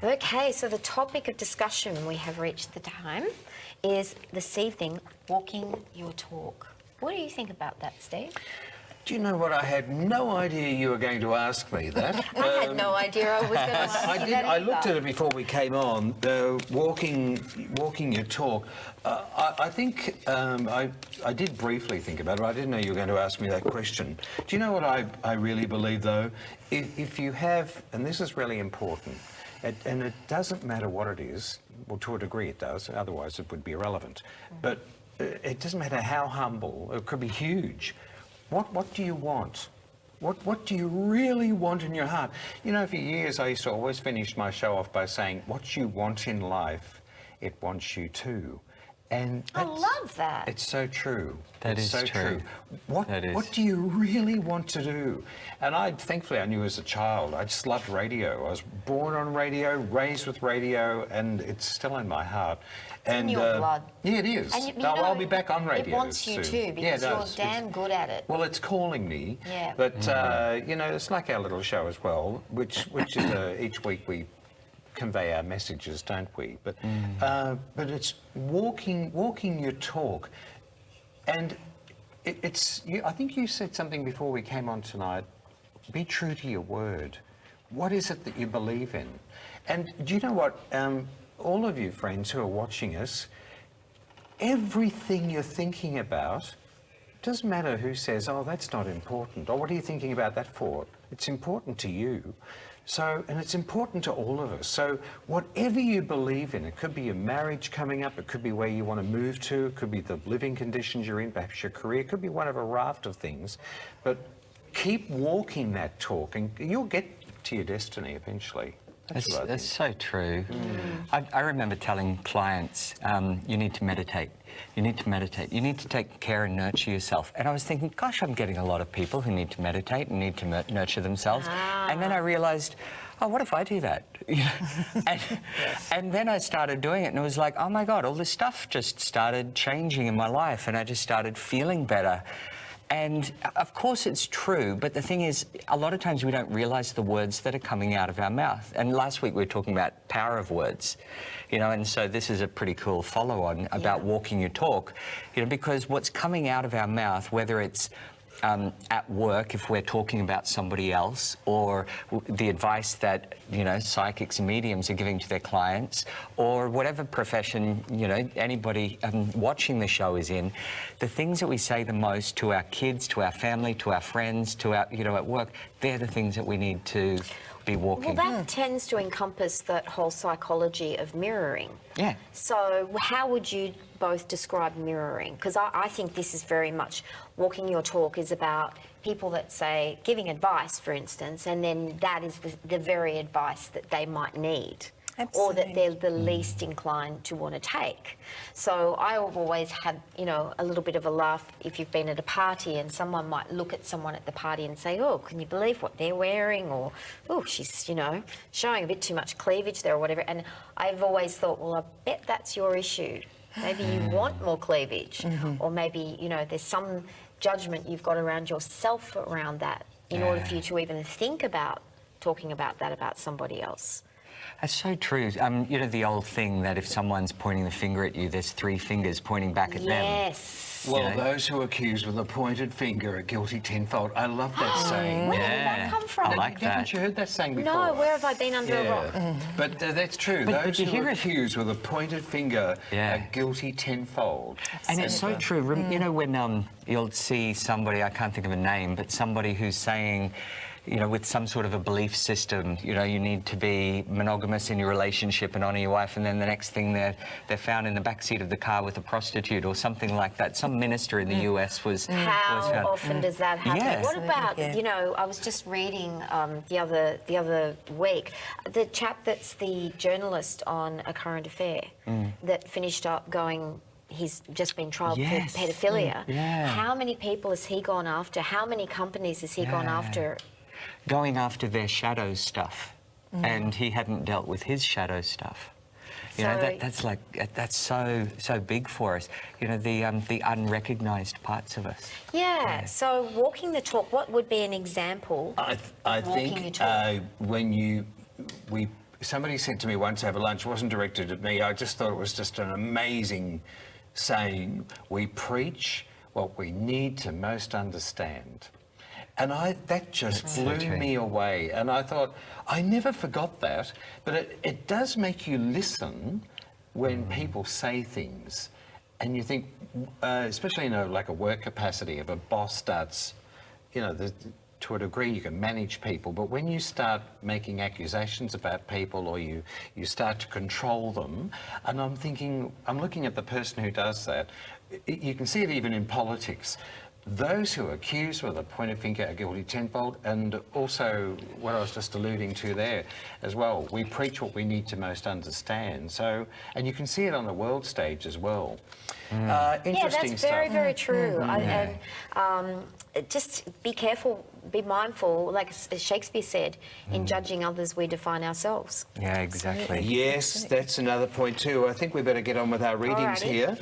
Okay, so the topic of discussion, we have reached the time, is this evening, walking your talk. What do you think about that, Steve? Do you know what? I had no idea you were going to ask me that. I had no idea I was going to ask you that I either. looked at it before we came on. Walking your talk. I think I did briefly think about it. But I didn't know you were going to ask me that question. Do you know what I really believe, though? If you have, and this is really important, and it doesn't matter what it is. Well, to a degree it does. Otherwise, it would be irrelevant. But it doesn't matter how humble. It could be huge. What do you want? What do you really want in your heart? You know, for years I used to always finish my show off by saying, what you want in life, it wants you too. And I love that. It's so true. That is so true. What do you really want to do? And thankfully I knew as a child, I just loved radio. I was born on radio, raised with radio, and it's still in my heart. In your blood. Yeah, it is. And you I'll be back on radio It wants you soon. too, because you're damn good at it. Well, it's calling me. Yeah. But you know, it's like our little show as well, which is each week we convey our messages, don't we? But it's walking your talk, and I think you said something before we came on tonight. Be true to your word. What is it that you believe in? And do you know what? All of you friends who are watching us, everything you're thinking about, doesn't matter who says, oh, that's not important, or what are you thinking about that for? It's important to you. So, and it's important to all of us. So whatever you believe in, it could be your marriage coming up, it could be where you want to move to, it could be the living conditions you're in, perhaps your career, it could be one of a raft of things. But keep walking that talk and you'll get to your destiny eventually. That's so true. I remember telling clients, you need to meditate. You need to meditate. You need to take care and nurture yourself. And I was thinking, gosh, I'm getting a lot of people who need to meditate and need to nurture themselves. And then I realised, oh, what if I do that? And then I started doing it, and it was like, oh my God, all this stuff just started changing in my life, and I just started feeling better. And of course it's true, but the thing is, a lot of times we don't realise the words that are coming out of our mouth. And last week we were talking about power of words, you know, and so this is a pretty cool follow-on about walking your talk, you know, because what's coming out of our mouth, whether it's at work, if we're talking about somebody else, or the advice that, you know, psychics and mediums are giving to their clients, or whatever profession, you know, anybody watching the show is in, the things that we say the most to our kids, to our family, to our friends, to our, you know, at work, they're the things that we need to be walking. Well, that tends to encompass that whole psychology of mirroring. Yeah. So how would you both describe mirroring? Because I think this is very much, walking your talk is about people that say, giving advice, for instance, and then that is the very advice that they might need. Absolutely. Or that they're the least inclined to want to take. So I've always had, you know, a little bit of a laugh if you've been at a party and someone might look at someone at the party and say, oh, can you believe what they're wearing? Or, oh, she's, you know, showing a bit too much cleavage there or whatever. And I've always thought, well, I bet that's your issue. Maybe you want more cleavage. Or maybe, you know, there's some judgment you've got around yourself around that in order for you to even think about talking about that about somebody else. That's so true. You know, the old thing that if someone's pointing the finger at you, there's three fingers pointing back at them. Yes. Well, those who accuse with a pointed finger are guilty tenfold. I love that saying. Where did that come from? I like that. Haven't you heard that saying before? No, where have I been under a rock? But that's true. But those you who hear it. accuse with a pointed finger are guilty tenfold. And it's so true. You know, when you'll see somebody, I can't think of a name, but somebody who's saying, you know, with some sort of a belief system, you know, you need to be monogamous in your relationship and honour your wife, and then the next thing they're found in the backseat of the car with a prostitute or something like that. Some minister in the US was How often does that happen? Yeah. What about, you know, I was just reading the other week, the chap that's the journalist on A Current Affair that finished up going, he's just been trialled for paedophilia. How many people has he gone after? How many companies has he gone after? Going after their shadow stuff, and he hadn't dealt with his shadow stuff. You know, that's so big for us. You know, the unrecognised parts of us. Yeah. So walking the talk, what would be an example? I think when we somebody said to me once over lunch, it wasn't directed at me, I just thought it was just an amazing saying, we preach what we need to most understand. And that just blew me away. And I thought, I never forgot that, but it does make you listen when people say things. And you think, especially in like a work capacity, if a boss starts, you know, to a degree you can manage people, but when you start making accusations about people or you start to control them, and I'm thinking, I'm looking at the person who does that, you can see it even in politics. Those who accuse with a pointed finger are guilty tenfold, and also what I was just alluding to there as well, we preach what we need to most understand. So, and you can see it on the world stage as well. Interesting yeah, that's stuff. very, very true. And just be careful, be mindful, like Shakespeare said, in judging others we define ourselves. Yeah, exactly. Yes, that's another point too. I think we better get on with our readings Alrighty. here.